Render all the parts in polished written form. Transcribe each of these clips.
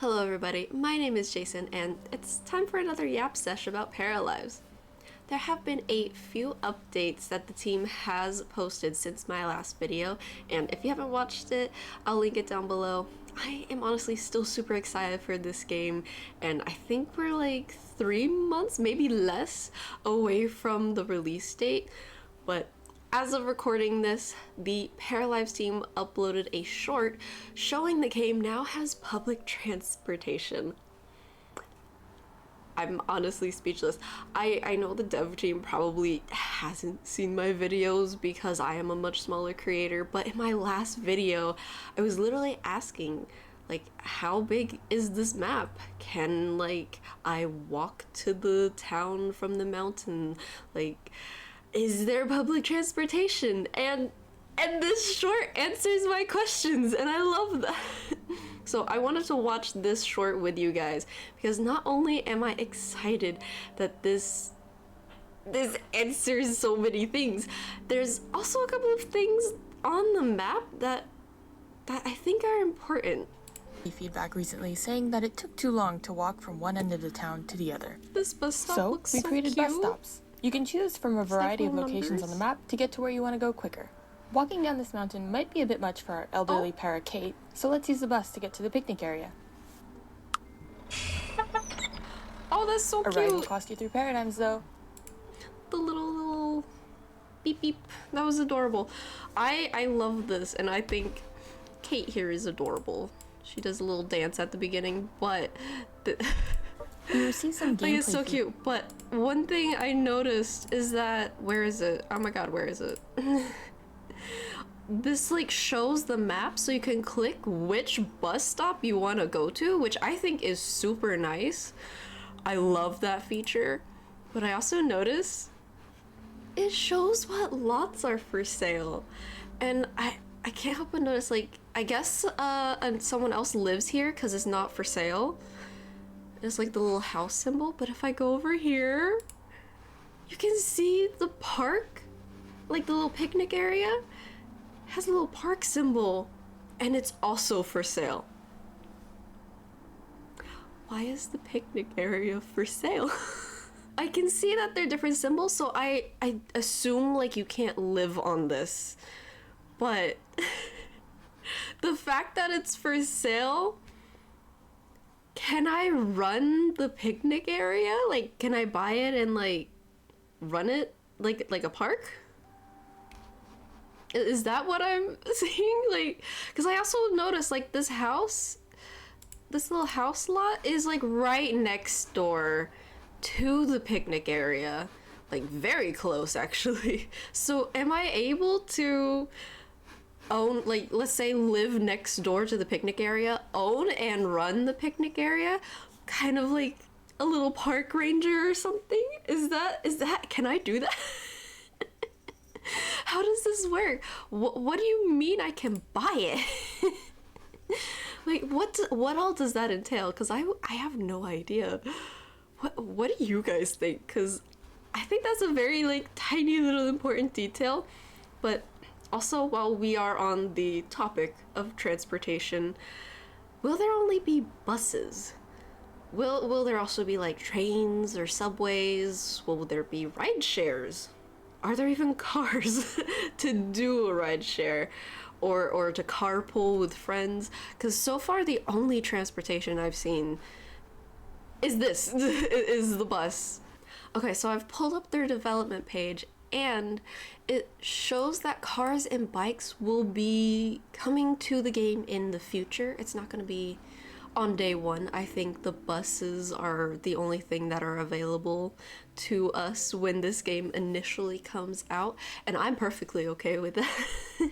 Hello everybody, my name is Jason and it's time for another yap sesh about Paralives. There have been a few updates that the team has posted since my last video, and if you haven't watched it, I'll link it down below. I am honestly still super excited for this game, and I think we're like 3 months, maybe less, away from the release date, but as of recording this, the Paralives team uploaded a short showing the game now has public transportation. I'm honestly speechless. I know the dev team probably hasn't seen my videos because I am a much smaller creator, but in my last video, I was literally asking, like, how big is this map? Can, like, I walk to the town from the mountain? Like, is there public transportation? And this short answers my questions, and I love that. So I wanted to watch this short with you guys because not only am I excited that this answers so many things, there's also a couple of things on the map that I think are important. Feedback recently saying that it took too long to walk from one end of the town to the other. This bus stop looks so we created cute. bus stops. You can choose from a variety of locations on the map to get to where you want to go quicker. Walking down this mountain might be a bit much for our elderly para Kate, so let's use the bus to get to the picnic area. Oh, that's so cute. A ride will cost you 3 paradigms though. The little beep beep. That was adorable. I love this, and I think Kate here is adorable. She does a little dance at the beginning, but You see some gameplay. it's so cute. But one thing I noticed is that, where is it? Oh my god, where is it? This like shows the map so you can click which bus stop you want to go to, which I think is super nice. I love that feature. But I also noticed it shows what lots are for sale, and I can't help but notice, like, I guess and someone else lives here because it's not for sale. It's like the little house symbol, but if I go over here, you can see the park, like the little picnic area has a little park symbol, and it's also for sale. Why is the picnic area for sale? I can see that they're different symbols, so I assume like you can't live on this, but the fact that it's for sale, can I run the picnic area? Like, can I buy it and like run it like a park? Is that what I'm seeing? Like, because I also noticed like this little house lot is like right next door to the picnic area, like very close actually. So am I able to own, like, let's say live next door to the picnic area, own and run the picnic area, kind of like a little park ranger or something? Is that can I do that? How does this work? What do you mean I can buy it? Like, what all does that entail? Because I have no idea. What do you guys think? Because I think that's a very like tiny little important detail. But also, while we are on the topic of transportation, will there only be buses? Will there also be like trains or subways? Will there be ride shares? Are there even cars to do a ride share or to carpool with friends? Because so far the only transportation I've seen is this, is the bus. Okay, so I've pulled up their development page, and it shows that cars and bikes will be coming to the game in the future. It's not going to be on day one. I think the buses are the only thing that are available to us when this game initially comes out, and I'm perfectly okay with that.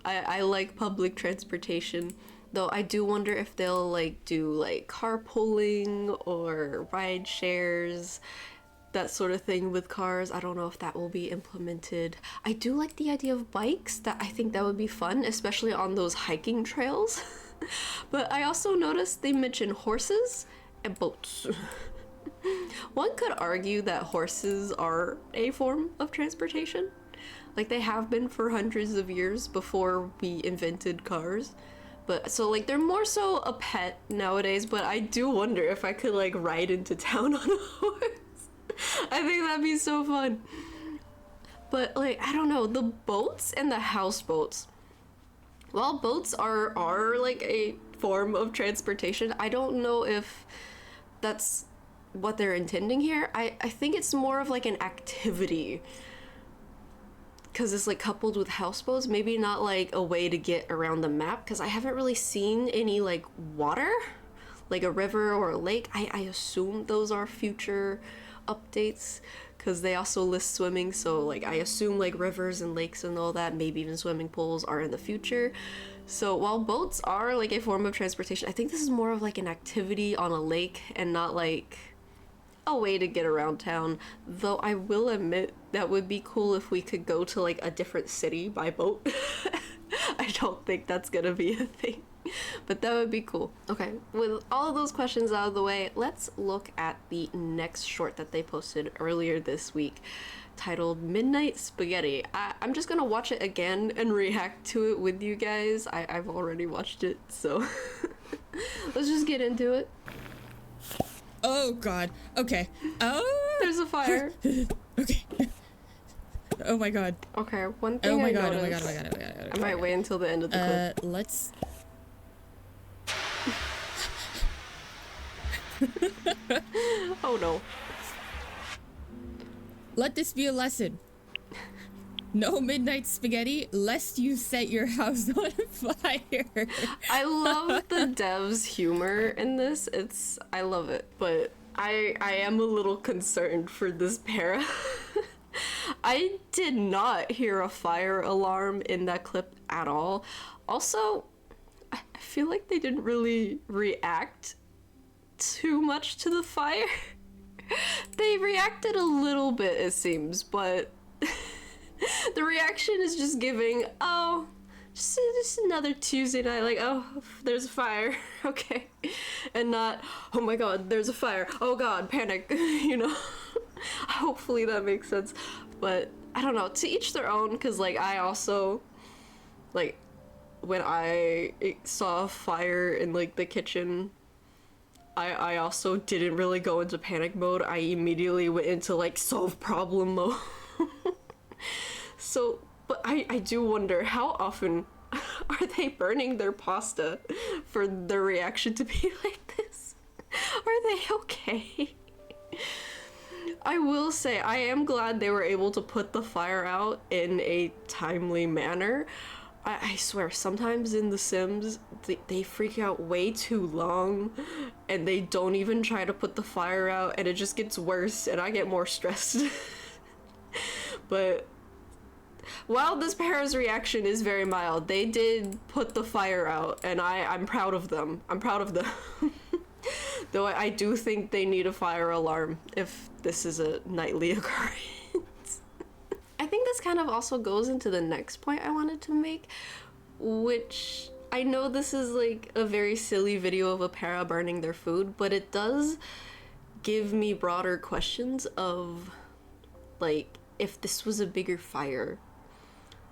I like public transportation, though I do wonder if they'll like do like carpooling or ride shares, that sort of thing with cars. I don't know if that will be implemented. I do like the idea of bikes. That I think that would be fun, especially on those hiking trails. But I also noticed they mention horses and boats. One could argue that horses are a form of transportation, like they have been for hundreds of years before we invented cars. But so like they're more so a pet nowadays, but I do wonder if I could like ride into town on a horse. I think that'd be so fun. But like I don't know, the boats and the houseboats. While boats are like a form of transportation, I don't know if that's what they're intending here. I think it's more of like an activity. Because it's like coupled with houseboats, maybe not like a way to get around the map, because I haven't really seen any like water, like a river or a lake. I assume those are future updates, because they also list swimming, so like I assume like rivers and lakes and all that, maybe even swimming pools, are in the future. So while boats are like a form of transportation, I think this is more of like an activity on a lake and not like a way to get around town. Though I will admit that would be cool if we could go to like a different city by boat. I don't think that's gonna be a thing, but that would be cool. Okay, with all of those questions out of the way, let's look at the next short that they posted earlier this week, titled Midnight Spaghetti. I'm just gonna watch it again and react to it with you guys. I've already watched it, so let's just get into it. Oh god. Okay. Oh, there's a fire. Okay. Oh my god. Okay, one thing I noticed. I might wait until the end of the clip. Let's... Oh no. Let this be a lesson. No midnight spaghetti, lest you set your house on fire. I love the devs' humor in this. I love it, but I am a little concerned for this para. I did not hear a fire alarm in that clip at all. Also, I feel like they didn't really react too much to the fire. They reacted a little bit, it seems, but the reaction is just giving, oh, just another Tuesday night, like, oh, there's a fire, okay, and not, oh my god, there's a fire, oh god, panic, you know. Hopefully that makes sense, but I don't know, to each their own, because like I also, like, when I saw a fire in like the kitchen, I also didn't really go into panic mode. I immediately went into like solve problem mode. So, but I do wonder, how often are they burning their pasta for their reaction to be like this? Are they okay? I will say, I am glad they were able to put the fire out in a timely manner. I swear, sometimes in The Sims, they freak out way too long, and they don't even try to put the fire out, and it just gets worse, and I get more stressed. But while this para's reaction is very mild, they did put the fire out, and I'm proud of them. I'm proud of them. Though I do think they need a fire alarm if this is a nightly occurrence. I think this kind of also goes into the next point I wanted to make, which I know this is like a very silly video of a para burning their food, but it does give me broader questions of, like, if this was a bigger fire,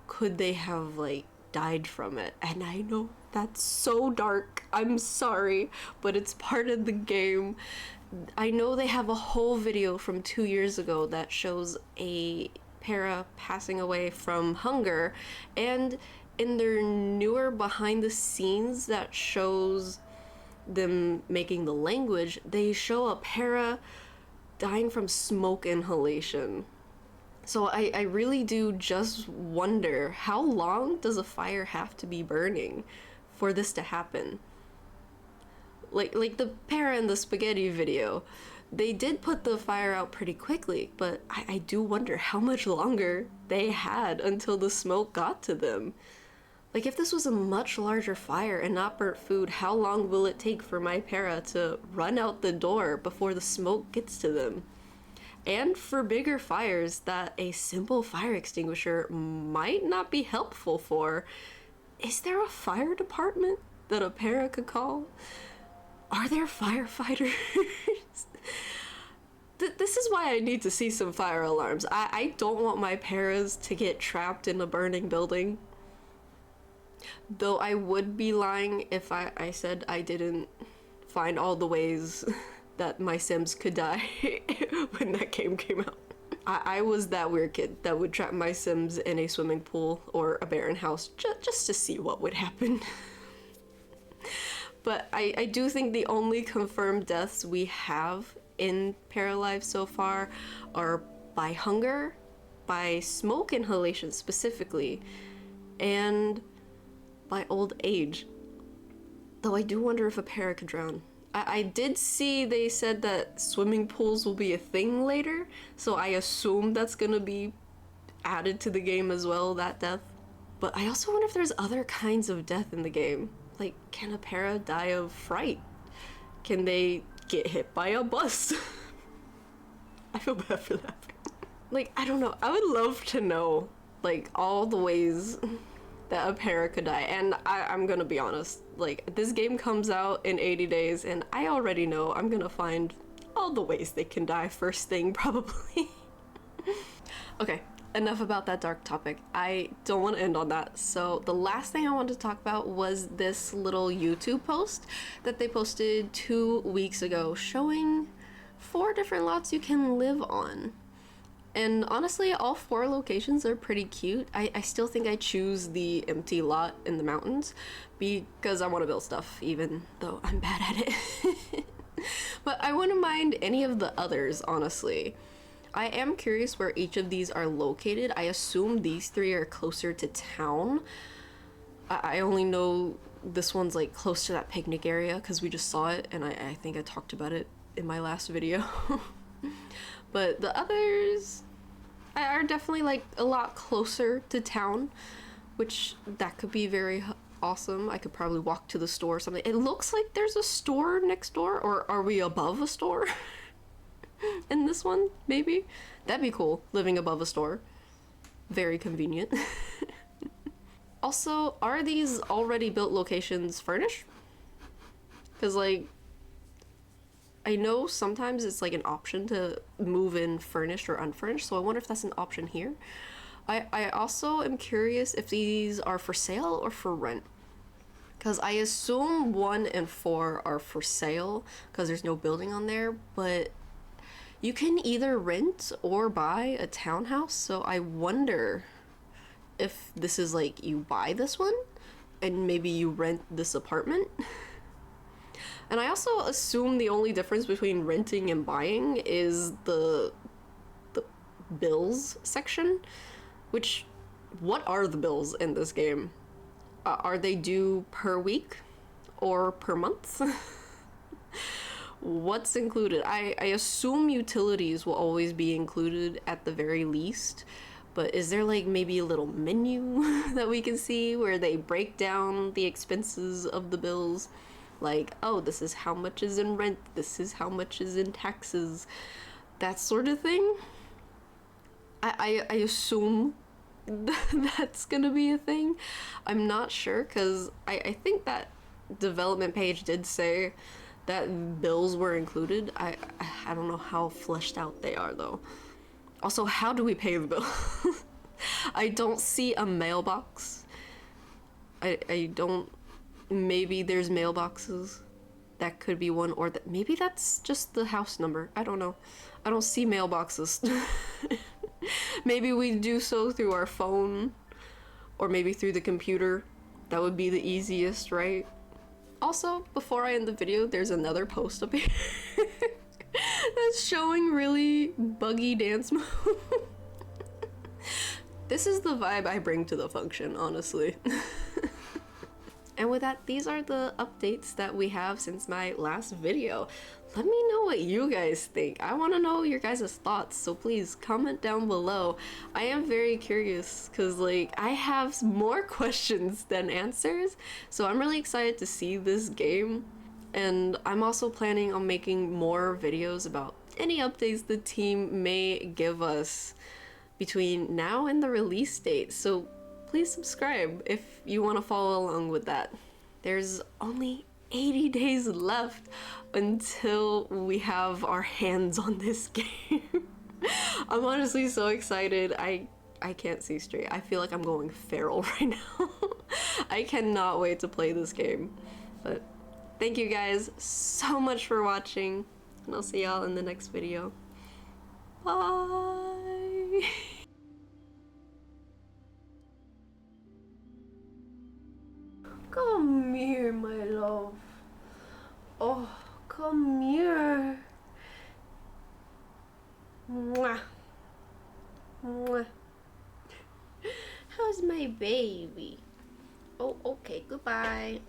could they have like died from it? And I know that's so dark, I'm sorry, but it's part of the game. I know they have a whole video from 2 years ago that shows a para passing away from hunger, and in their newer behind the scenes that shows them making the language, they show a para dying from smoke inhalation. So I really do just wonder, how long does a fire have to be burning for this to happen? Like the para in the spaghetti video, they did put the fire out pretty quickly, but I do wonder how much longer they had until the smoke got to them. Like, if this was a much larger fire and not burnt food, how long will it take for my para to run out the door before the smoke gets to them? And for bigger fires that a simple fire extinguisher might not be helpful for, is there a fire department that a para could call? Are there firefighters? This is why I need to see some fire alarms. I don't want my paras to get trapped in a burning building. Though I would be lying if I said I didn't find all the ways that my Sims could die when that game came out. I was that weird kid that would trap my Sims in a swimming pool or a barren house just to see what would happen. But I do think the only confirmed deaths we have in Paralives so far are by hunger, by smoke inhalation specifically, and by old age. Though I do wonder if a para could drown. I did see they said that swimming pools will be a thing later, so I assume that's gonna be added to the game as well, that death. But I also wonder if there's other kinds of death in the game. Like, can a para die of fright? Can they get hit by a bus? I feel bad for that. Like, I don't know. I would love to know, like, all the ways that a para could die. And I'm gonna be honest, like, this game comes out in 80 days and I already know I'm gonna find all the ways they can die first thing, probably. Okay, enough about that dark topic. I don't want to end on that. So the last thing I wanted to talk about was this little YouTube post that they posted 2 weeks ago showing 4 different lots you can live on. And honestly, all 4 locations are pretty cute. I still think I choose the empty lot in the mountains because I want to build stuff, even though I'm bad at it. But I wouldn't mind any of the others, honestly. I am curious where each of these are located. I assume these 3 are closer to town. I only know this one's like close to that picnic area because we just saw it and I think I talked about it in my last video. But the others are definitely like a lot closer to town, which that could be very awesome. I could probably walk to the store or something. It looks like there's a store next door, or are we above a store? In this one, maybe? That'd be cool, living above a store. Very convenient. Also, are these already built locations furnished? Because, like, I know sometimes it's like an option to move in furnished or unfurnished, so I wonder if that's an option here. I also am curious if these are for sale or for rent. Because I assume 1 and 4 are for sale because there's no building on there, but you can either rent or buy a townhouse, so I wonder if this is like you buy this one and maybe you rent this apartment. And I also assume the only difference between renting and buying is the bills section, which, what are the bills in this game? Are they due per week or per month? What's included? I assume utilities will always be included at the very least, but is there like maybe a little menu that we can see where they break down the expenses of the bills? Like, oh, this is how much is in rent, this is how much is in taxes, that sort of thing. I assume that's gonna be a thing. I'm not sure, because I think that development page did say that bills were included. I don't know how fleshed out they are, though. Also, how do we pay the bill? I don't see a mailbox. I don't... Maybe there's mailboxes. That could be one, or that maybe that's just the house number. I don't know. I don't see mailboxes. Maybe we do so through our phone, or maybe through the computer. That would be the easiest, right? Also, before I end the video, there's another post up here that's showing really buggy dance mode. This is the vibe I bring to the function, honestly. And with that, these are the updates that we have since my last video. Let me know what you guys think. I want to know your guys' thoughts, so please comment down below. I am very curious because, like, I have more questions than answers, so I'm really excited to see this game. And I'm also planning on making more videos about any updates the team may give us between now and the release date, so please subscribe if you want to follow along with that. There's only 80 days left until we have our hands on this game. I'm honestly so excited. I can't see straight. I feel like I'm going feral right now. I cannot wait to play this game. But thank you guys so much for watching, and I'll see y'all in the next video. Bye! Come here, my love. Oh, come here. Mwah. Mwah. How's my baby? Oh, okay, goodbye.